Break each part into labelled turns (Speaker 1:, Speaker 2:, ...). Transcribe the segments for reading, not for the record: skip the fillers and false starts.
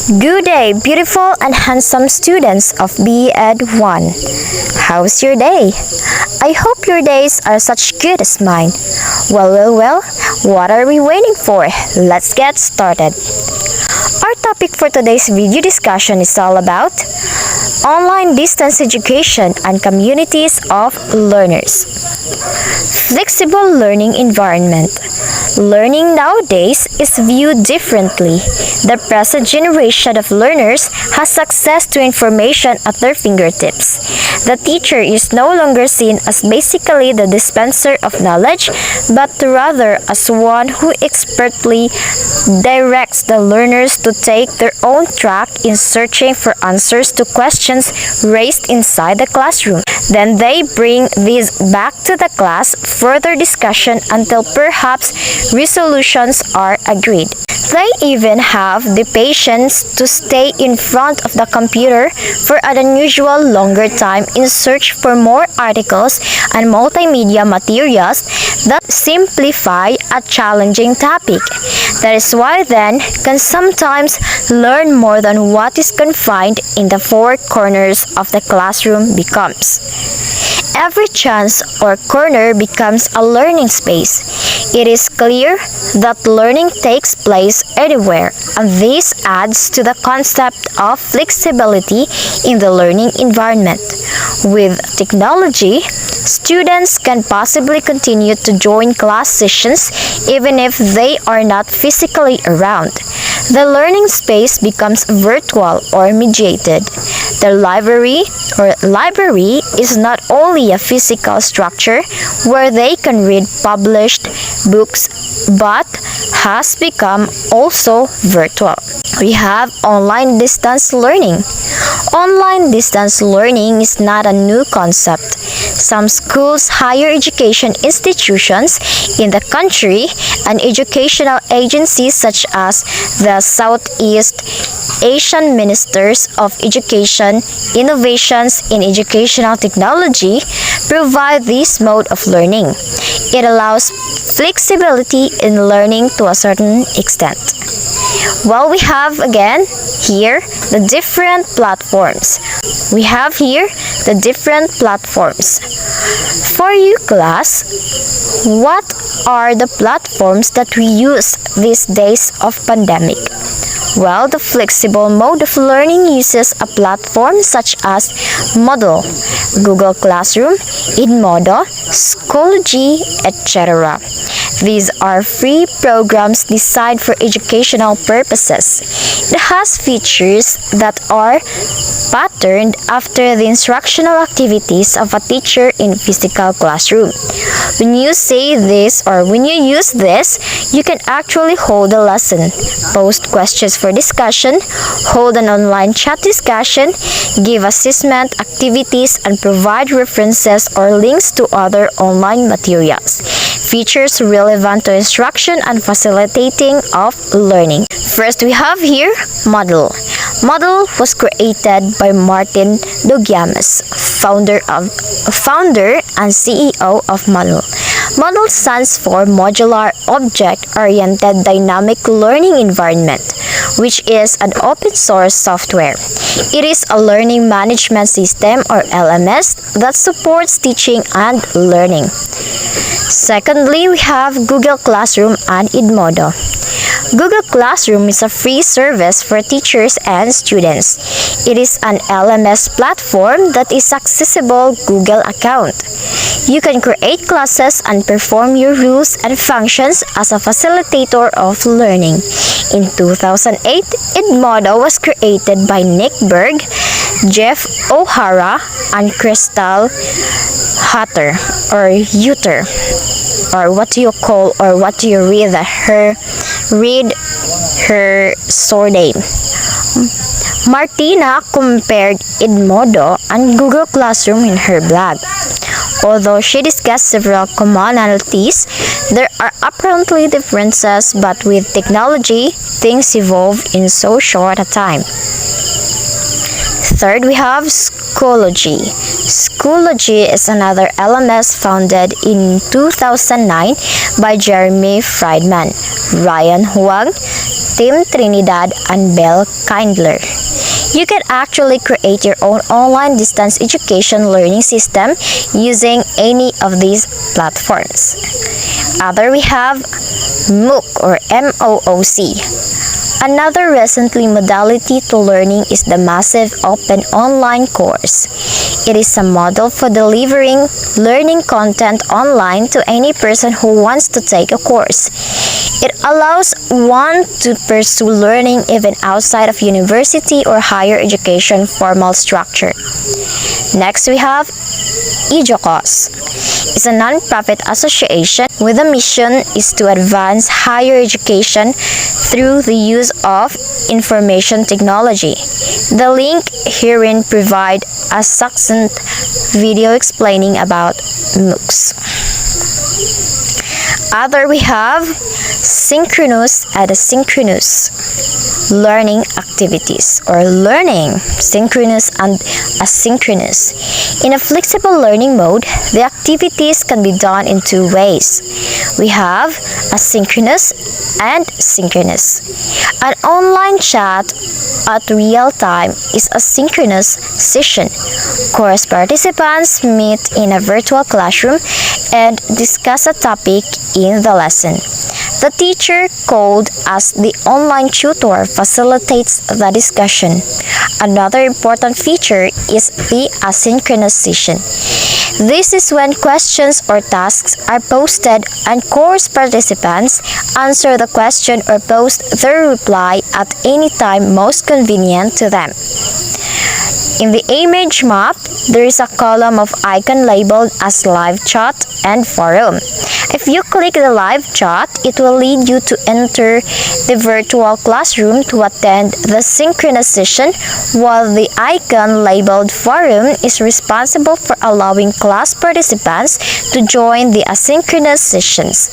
Speaker 1: Good day, beautiful and handsome students of BEd 1. How's your day? I hope your days are such good as mine. Well, what are we waiting for? Let's get started. Our topic for today's video discussion is all about online distance education and communities of learners. Flexible learning environment. Learning nowadays is viewed differently. The present generation of learners has access to information at their fingertips. The teacher is no longer seen as basically the dispenser of knowledge, but rather as one who expertly directs the learners to take their own track in searching for answers to questions raised inside the classroom. Then they bring these back to the class, further discussion until perhaps resolutions are agreed. They even have the patience to stay in front of the computer for an unusual longer time in search for more articles and multimedia materials that simplify a challenging topic. That is why then can sometimes learn more than what is confined in the four corners of the classroom becomes. Every chance or corner becomes a learning space. It is clear that learning takes place anywhere, and this adds to the concept of flexibility in the learning environment. With technology, students can possibly continue to join class sessions even if they are not physically around. The learning space becomes virtual or mediated. The library is not only a physical structure where they can read published books, but has become also virtual. We have online distance learning. Online distance learning is not a new concept. Some schools, higher education institutions in the country, and educational agencies such as the Southeast Asian Ministers of Education, Innovations in Educational Technology provide this mode of learning. It allows flexibility in learning to a certain extent. Well, we have again here the different platforms. We have here the different platforms. For you class, what are the platforms that we use these days of pandemic? Well, the flexible mode of learning uses a platform such as Moodle, Google Classroom, Edmodo, Schoology, etc. These are free programs designed for educational purposes. It has features that are patterned after the instructional activities of a teacher in physical classroom. When you say this or when you use this, you can actually hold a lesson, post questions for discussion, hold an online chat discussion, give assessment activities, and provide references or links to other online materials. Features relevant to instruction and facilitating of learning. First, we have here Moodle. Moodle was created by Martin Dogiames, founder and CEO of Moodle. Moodle stands for Modular Object-Oriented Dynamic Learning Environment, which is an open source software. It is a learning management system or LMS that supports teaching and learning. Secondly, we have Google Classroom and Edmodo. Google Classroom is a free service for teachers and students. It is an LMS platform that is accessible Google account. You can create classes and perform your rules and functions as a facilitator of learning. In 2008, Edmodo was created by Nick Berg, Jeff O'Hara, and Crystal Hutter or Uter, or what do you call or what do you read her surname. Martina compared Edmodo and Google Classroom in her blog. Although she discussed several commonalities, there are apparently differences, but with technology, things evolve in so short a time. Third, we have Schoology. Schoology is another LMS founded in 2009 by Jeremy Friedman, Ryan Huang, Tim Trinidad and Belle Kindler. You can actually create your own online distance education learning system using any of these platforms. Other we have MOOC or MOOC. Another recently modality to learning is the massive open online course. It is a model for delivering learning content online to any person who wants to take a course. It allows one to pursue learning even outside of university or higher education formal structure. Next we have EJOCOS. It's a non-profit association with a mission is to advance higher education through the use of information technology. The link herein provide a succinct video explaining about MOOCs. Other we have Synchronous and asynchronous learning activities or learning, synchronous and asynchronous. In a flexible learning mode, the activities can be done in two ways. We have asynchronous and synchronous. An online chat at real time is a synchronous session. Course participants meet in a virtual classroom and discuss a topic in the lesson. The teacher, called as the online tutor, facilitates the discussion. Another important feature is the asynchronous session. This is when questions or tasks are posted and course participants answer the question or post their reply at any time most convenient to them. In the image map, there is a column of icon labeled as live chat and forum. If you click the live chat, it will lead you to enter the virtual classroom to attend the synchronous session, while the icon labeled forum is responsible for allowing class participants to join the asynchronous sessions.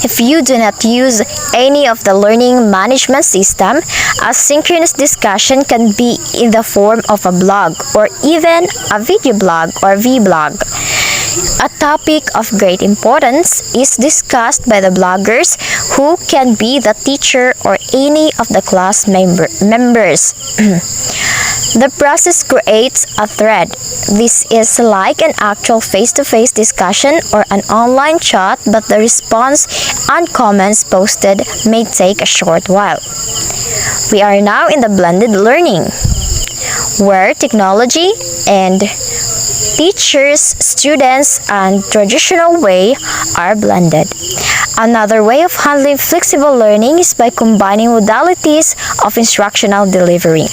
Speaker 1: If you do not use any of the learning management system, asynchronous discussion can be in the form of a blog or even a video blog or vblog. A topic of great importance is discussed by the bloggers, who can be the teacher or any of the class members. The process creates a thread. This is like an actual face-to-face discussion or an online chat, but the response and comments posted may take a short while. We are now in the blended learning, where technology and teachers, students, and traditional way are blended. Another way of handling flexible learning is by combining modalities of instructional delivery.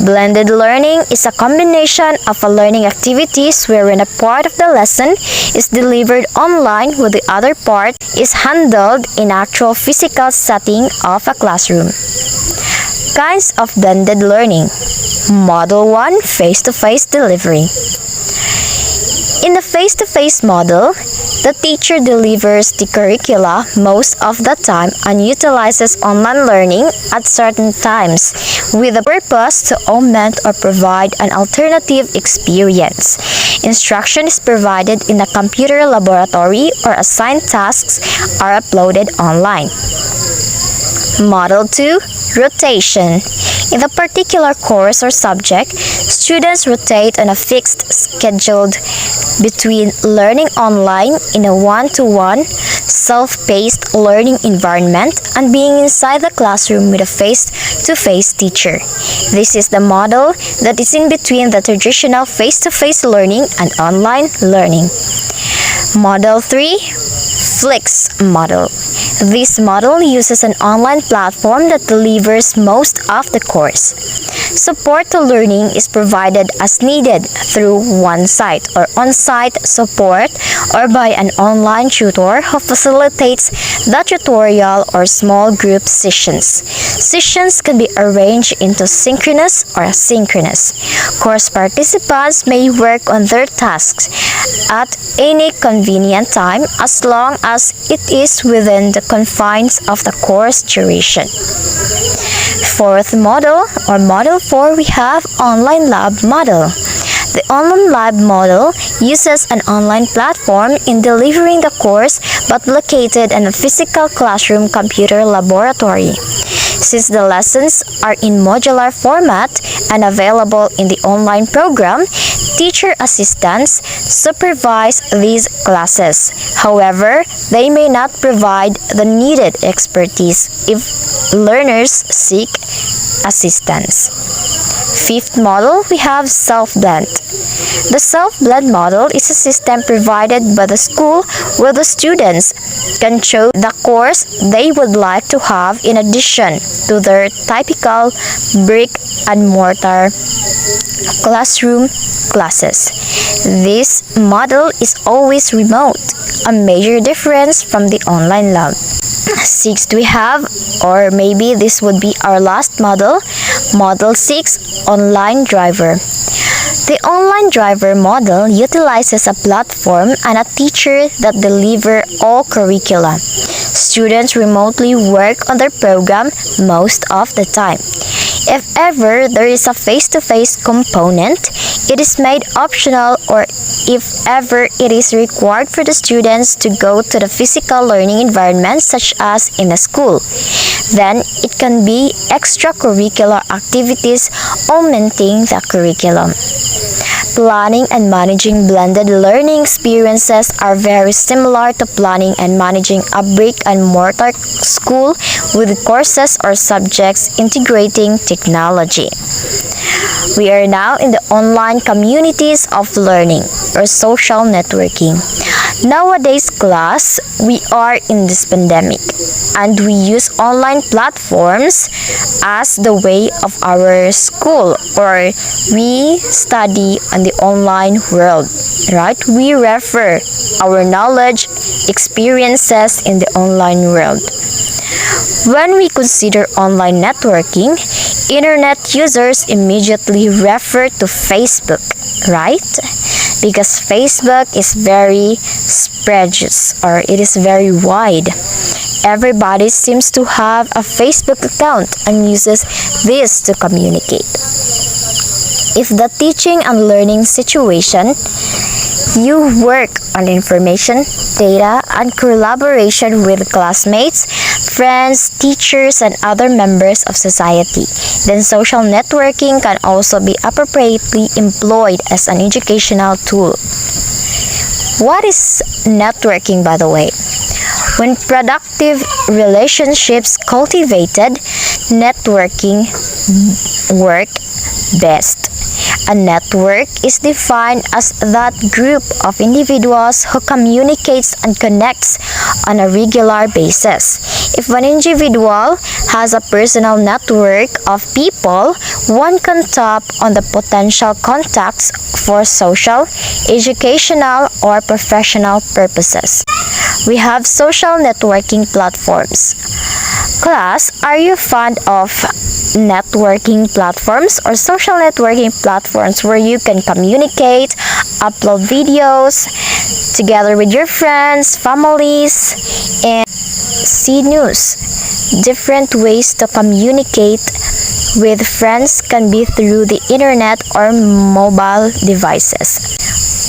Speaker 1: Blended learning is a combination of a learning activities wherein a part of the lesson is delivered online while the other part is handled in actual physical setting of a classroom. Kinds of blended learning. Model 1, face-to-face delivery. In the face-to-face model, the teacher delivers the curricula most of the time and utilizes online learning at certain times with the purpose to augment or provide an alternative experience. Instruction is provided in a computer laboratory or assigned tasks are uploaded online. Model 2, rotation. In the particular course or subject, students rotate on a fixed schedule between learning online in a one-to-one, self-paced learning environment and being inside the classroom with a face-to-face teacher. This is the model that is in between the traditional face-to-face learning and online learning. Model 3, Flix model. This model uses an online platform that delivers most of the course. Support to learning is provided as needed through one-site or on-site support or by an online tutor who facilitates the tutorial or small group sessions. Sessions can be arranged into synchronous or asynchronous. Course participants may work on their tasks at any convenient time as long as it is within the confines of the course duration. Fourth model or model 4, we have online lab model. The online lab model uses an online platform in delivering the course but located in a physical classroom computer laboratory. Since the lessons are in modular format and available in the online program, teacher assistants supervise these classes. However, they may not provide the needed expertise if learners seek assistance. Fifth model, we have self-blend. The self-blend model is a system provided by the school where the students can choose the course they would like to have in addition to their typical brick and mortar classroom classes. This model is always remote, a major difference from the online lab. Sixth, we have, or maybe this would be our last model, Model 6, Online Driver. The online driver model utilizes a platform and a teacher that deliver all curricula. Students remotely work on their program most of the time. If ever there is a face-to-face component, it is made optional, or if ever it is required for the students to go to the physical learning environment such as in a school, then it can be extracurricular activities augmenting the curriculum. Planning and managing blended learning experiences are very similar to planning and managing a brick and mortar school with courses or subjects integrating technology. We are now in the online communities of learning or social networking. Nowadays, class, we are in this pandemic and we use online platforms as the way of our school, or we study on the online world, right? We refer our knowledge, experiences in the online world. When we consider online networking, internet users immediately refer to Facebook, right? Because Facebook is very spreads, or it is very wide. Everybody seems to have a Facebook account and uses this to communicate. If the teaching and learning situation, you work on information, data, and collaboration with classmates, friends, teachers, and other members of society, then social networking can also be appropriately employed as an educational tool. What is networking, by the way? When productive relationships cultivated, networking work best. A network is defined as that group of individuals who communicates and connects on a regular basis. If an individual has a personal network of people, one can tap on the potential contacts for social, educational, or professional purposes. We have social networking platforms. Class, are you fond of networking platforms or social networking platforms where you can communicate, upload videos together with your friends, families, and see news? Different ways to communicate with friends can be through the internet or mobile devices.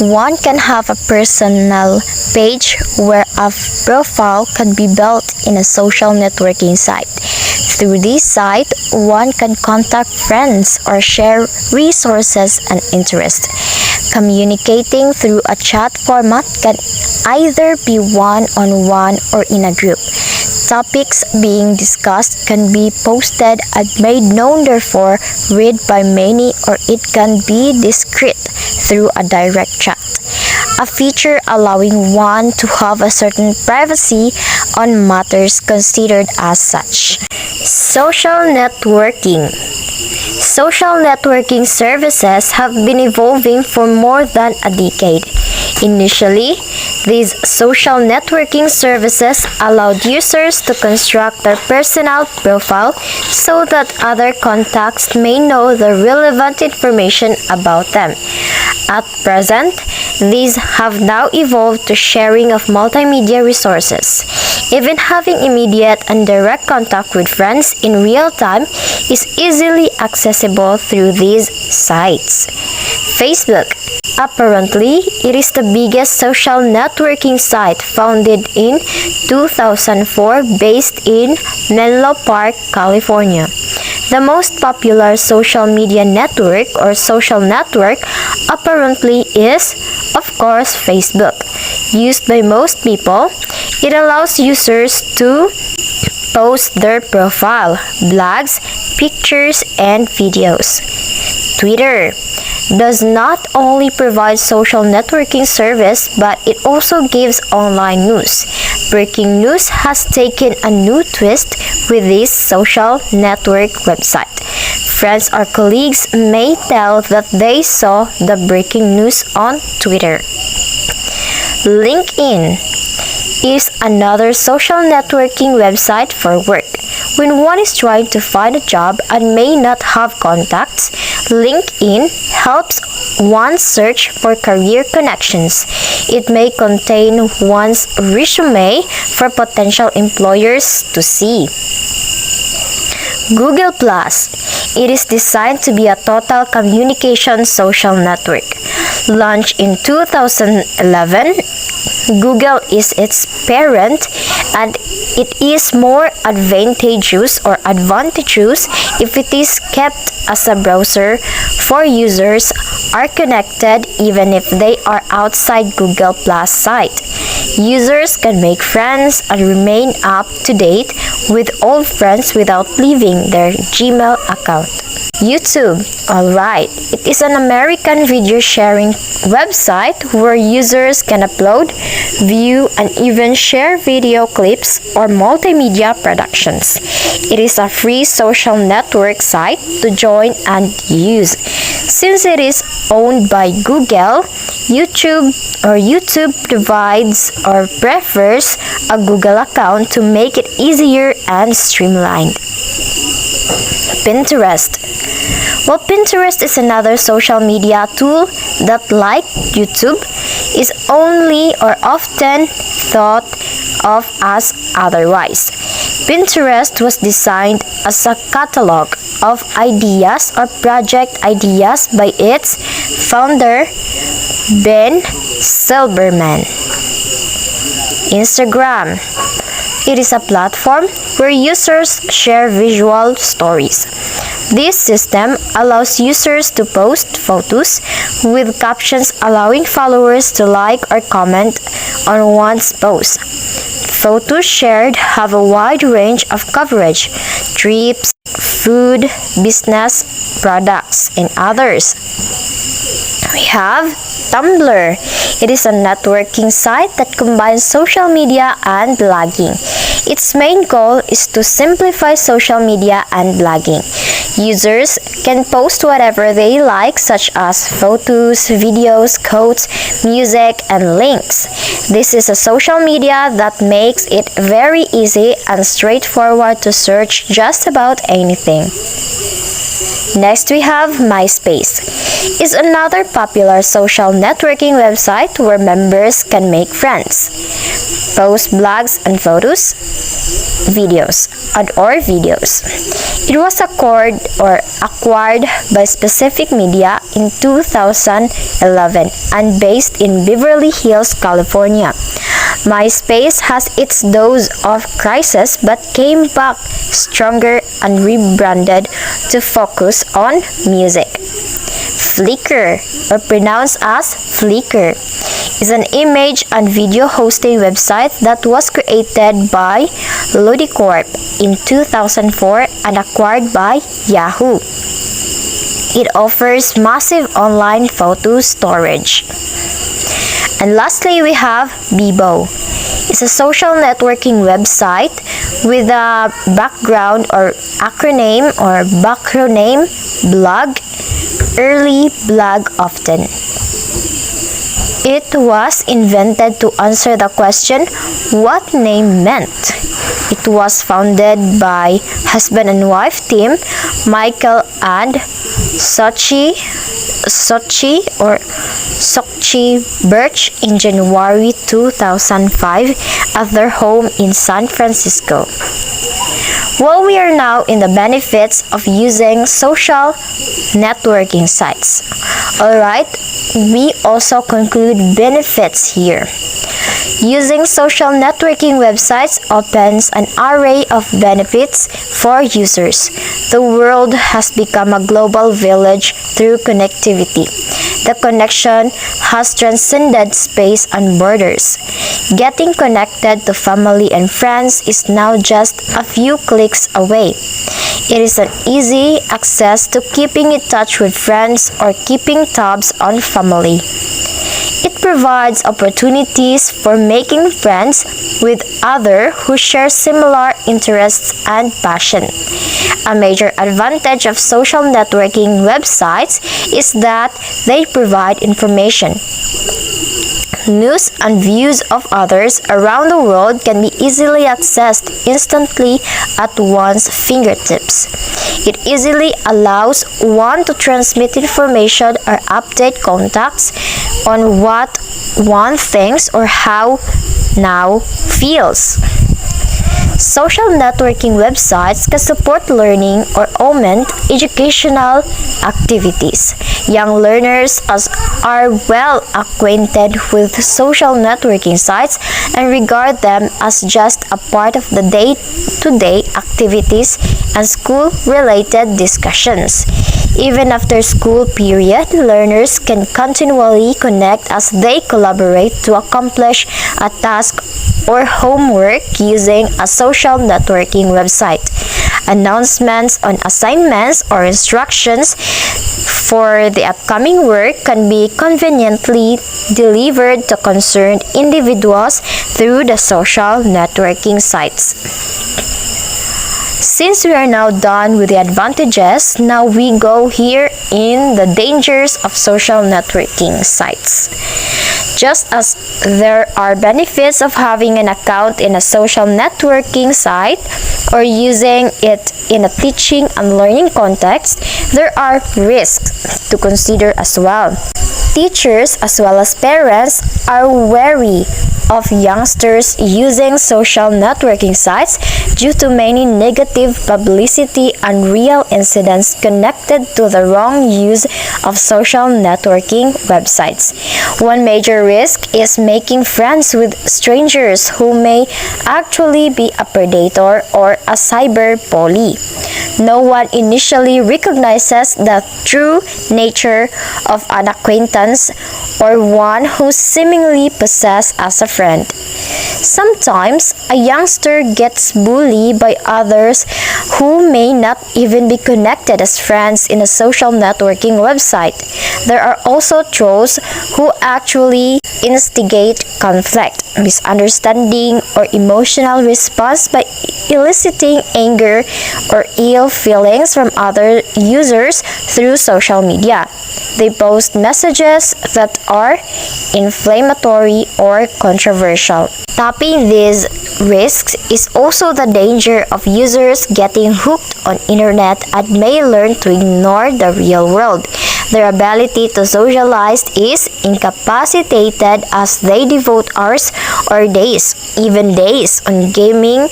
Speaker 1: One can have a personal page where a profile can be built in a social networking site. Through this site, one can contact friends or share resources and interests. Communicating through a chat format can either be one-on-one or in a group. Topics being discussed can be posted and made known, therefore read by many, or it can be discreet through a direct chat. A feature allowing one to have a certain privacy on matters considered as such. Social networking. Social networking services have been evolving for more than a decade. Initially, these social networking services allowed users to construct their personal profile so that other contacts may know the relevant information about them. At present, these have now evolved to sharing of multimedia resources. Even having immediate and direct contact with friends in real time is easily accessible through these sites. Facebook. Apparently, it is the biggest social networking site, founded in 2004, based in Menlo Park, California. The most popular social media network or social network apparently is, of course, Facebook. Used by most people, it allows users to post their profile, blogs, pictures, and videos. Twitter does not only provide social networking service, but it also gives online news. Breaking news has taken a new twist with this social network website. Friends or colleagues may tell that they saw the breaking news on Twitter. LinkedIn is another social networking website for work. When one is trying to find a job and may not have contacts, LinkedIn helps one search for career connections. It may contain one's resume for potential employers to see. Google Plus. It is designed to be a total communication social network. Launched in 2011, Google is its parent, and it is more advantageous if it is kept as a browser for users are connected even if they are outside Google Plus site. Users can make friends and remain up to date with old friends without leaving their Gmail account. YouTube. Alright, it is an American video sharing website where users can upload, view, and even share video clips or multimedia productions. It is a free social network site to join and use. Since it is owned by Google, YouTube provides or prefers a Google account to make it easier and streamlined. Pinterest. Well, Pinterest is another social media tool that, like YouTube, is only or often thought of as otherwise. Pinterest was designed as a catalog of ideas or project ideas by its founder, Ben Silberman. Instagram. It is a platform where users share visual stories. This system allows users to post photos with captions allowing followers to like or comment on one's post. Photos shared have a wide range of coverage: trips, food, business, products, and others. We have Tumblr. It is a networking site that combines social media and blogging. Its main goal is to simplify social media and blogging. Users can post whatever they like, such as photos, videos, quotes, music, and links. This is a social media that makes it very easy and straightforward to search just about anything. Next, we have MySpace. It's another popular social networking website where members can make friends, post blogs and photos, videos. It was acquired by Specific Media in 2011 and based in Beverly Hills, California. MySpace has its dose of crisis but came back stronger and rebranded to focus on music. Flickr, or pronounced as Flickr, is an image and video hosting website that was created by Ludicorp in 2004 and acquired by Yahoo. It offers massive online photo storage. And lastly, we have Bebo. It's a social networking website with a background or acronym blog, early blog often. It was invented to answer the question what name meant. It was founded by husband and wife team Michael and Sochi Birch in January 2005 at their home in San Francisco. Well, we are now in the benefits of using social networking sites. Alright, we also conclude benefits here. Using social networking websites opens an array of benefits for users. The world has become a global village through connectivity. The connection has transcended space and borders. Getting connected to family and friends is now just a few clicks away. It is an easy access to keeping in touch with friends or keeping tabs on family. It provides opportunities for making friends with others who share similar interests and passion. A major advantage of social networking websites is that they provide information. News and views of others around the world can be easily accessed instantly at one's fingertips. It easily allows one to transmit information or update contacts on what one thinks or how now feels. Social networking websites can support learning or augment educational activities. Young learners are well acquainted with social networking sites and regard them as just a part of the day-to-day activities and school-related discussions. Even after school period, learners can continually connect as they collaborate to accomplish a task or homework using a social networking website. Announcements on assignments or instructions for the upcoming work can be conveniently delivered to concerned individuals through the social networking sites. Since we are now done with the advantages, now we go here in the dangers of social networking sites. Just as there are benefits of having an account in a social networking site or using it in a teaching and learning context, there are risks to consider as well. Teachers as well as parents are wary of youngsters using social networking sites due to many negative publicity and real incidents connected to the wrong use of social networking websites. One major risk is making friends with strangers who may actually be a predator or a cyber bully. No one initially recognizes the true nature of an acquaintance or one who seemingly possesses as a friend. Sometimes, a youngster gets bullied by others who may not even be connected as friends in a social networking website. There are also trolls who actually instigate conflict, misunderstanding, or emotional response by eliciting anger or ill feelings from other users through social media. They post messages that are inflammatory or controversial. Topping these risks is also the danger of users getting hooked on internet and may learn to ignore the real world. Their ability to socialize is incapacitated as they devote hours or days, even days, on gaming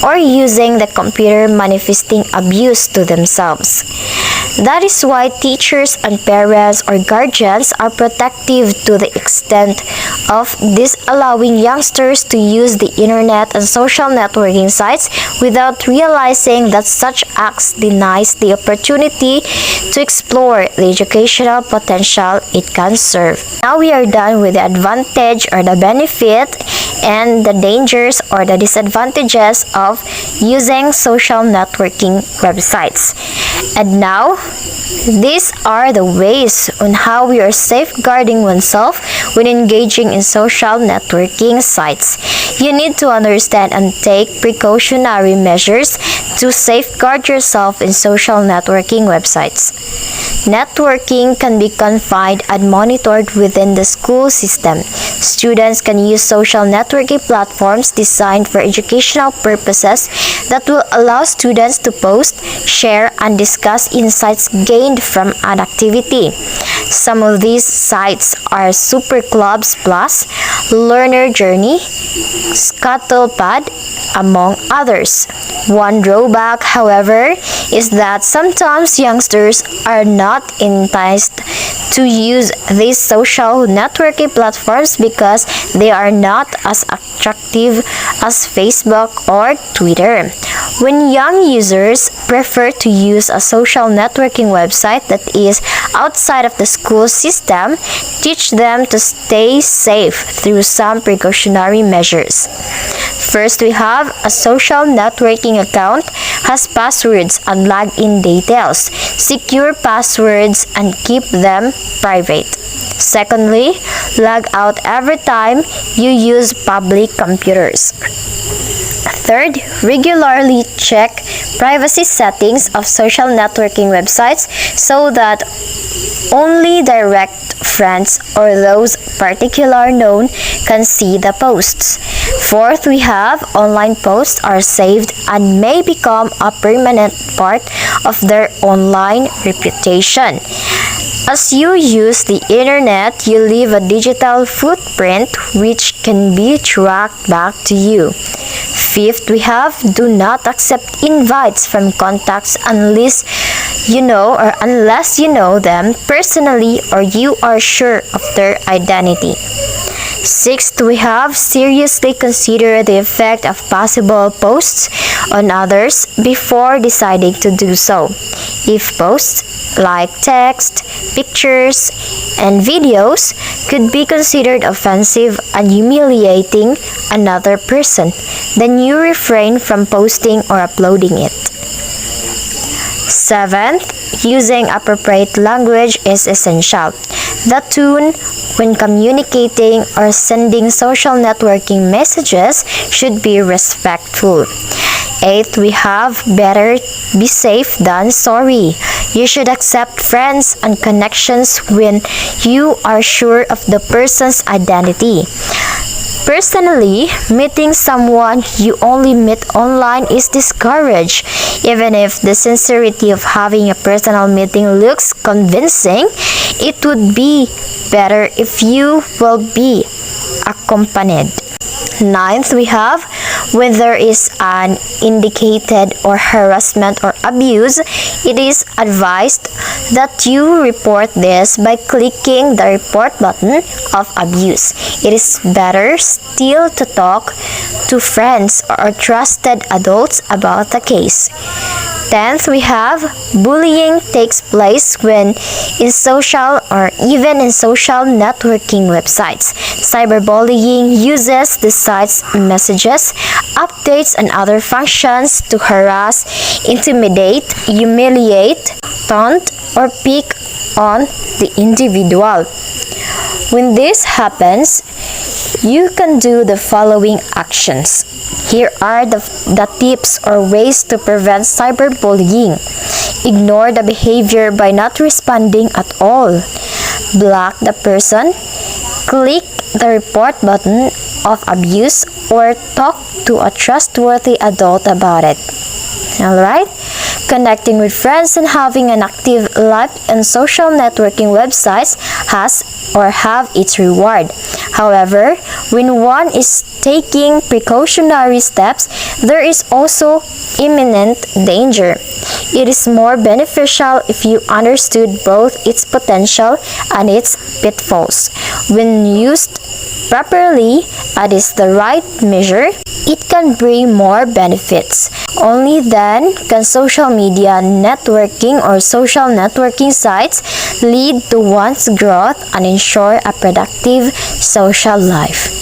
Speaker 1: or using the computer, manifesting abuse to themselves. That is why teachers and parents or guardians are protective to the extent of disallowing youngsters to use the internet and social networking sites without realizing that such acts denies the opportunity to explore the educational potential it can serve. Now we are done with the advantage or the benefit and the dangers or the disadvantages of using social networking websites. And now, these are the ways on how we are safeguarding oneself when engaging in social networking sites. You need to understand and take precautionary measures to safeguard yourself in social networking websites. Networking can be confined and monitored within the school system. Students can use social networking platforms designed for educational purposes that will allow students to post, share, and discuss insights gained from an activity. Some of these sites are Super Clubs Plus, Learner Journey, Scuttlepad, among others. One drawback, however, is that sometimes youngsters are not enticed to use these social networking platforms because they are not as attractive as Facebook or Twitter. When young users prefer to use a social networking website that is outside of the school system, teach them to stay safe through some precautionary measures. First, we have a social networking account has passwords and login details. Secure passwords and keep them private. Secondly, log out every time you use public computers. Third, regularly check privacy settings of social networking websites so that only direct friends or those particularly known can see the posts. Fourth, we have online posts are saved and may become a permanent part of their online reputation. As you use the internet, you leave a digital footprint which can be tracked back to you. Fifth, we have do not accept invites from contacts unless you know them personally or you are sure of their identity. Sixth, we have seriously consider the effect of possible posts on others before deciding to do so. If posts like text, pictures, and videos could be considered offensive and humiliating another person, then you refrain from posting or uploading it. Seventh, using appropriate language is essential. The tone when communicating or sending social networking messages should be respectful. Eighth, we have better be safe than sorry. You should accept friends and connections when you are sure of the person's identity. Personally, meeting someone you only meet online is discouraged. Even if the sincerity of having a personal meeting looks convincing, it would be better if you will be accompanied. Ninth, we have when there is an indicated or harassment or abuse, it is advised that you report this by clicking the report button of abuse. It is better still to talk to friends or trusted adults about the case. 10th, we have bullying takes place when in social or even in social networking websites. Cyberbullying uses the site's messages, updates, and other functions to harass, intimidate, humiliate, taunt, or pick on the individual. When this happens, you can do the following actions. Here are the tips or ways to prevent cyberbullying. Ignore the behavior by not responding at all. Block the person. Click the report button of abuse or talk to a trustworthy adult about it. Alright? Connecting with friends and having an active life on social networking websites have its reward. However, when one is taking precautionary steps, there is also imminent danger. It is more beneficial if you understood both its potential and its pitfalls. When used properly and is the right measure, it can bring more benefits. Only then can social media networking or social networking sites lead to one's growth and ensure a productive social life.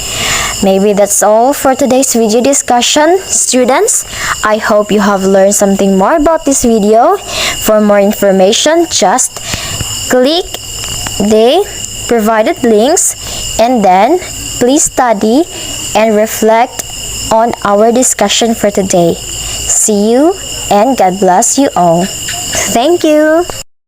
Speaker 1: Maybe that's all for today's video discussion, students. I hope you have learned something more about this video. For more information, just click the provided links and then please study and reflect on our discussion for today. See you and God bless you all. Thank you.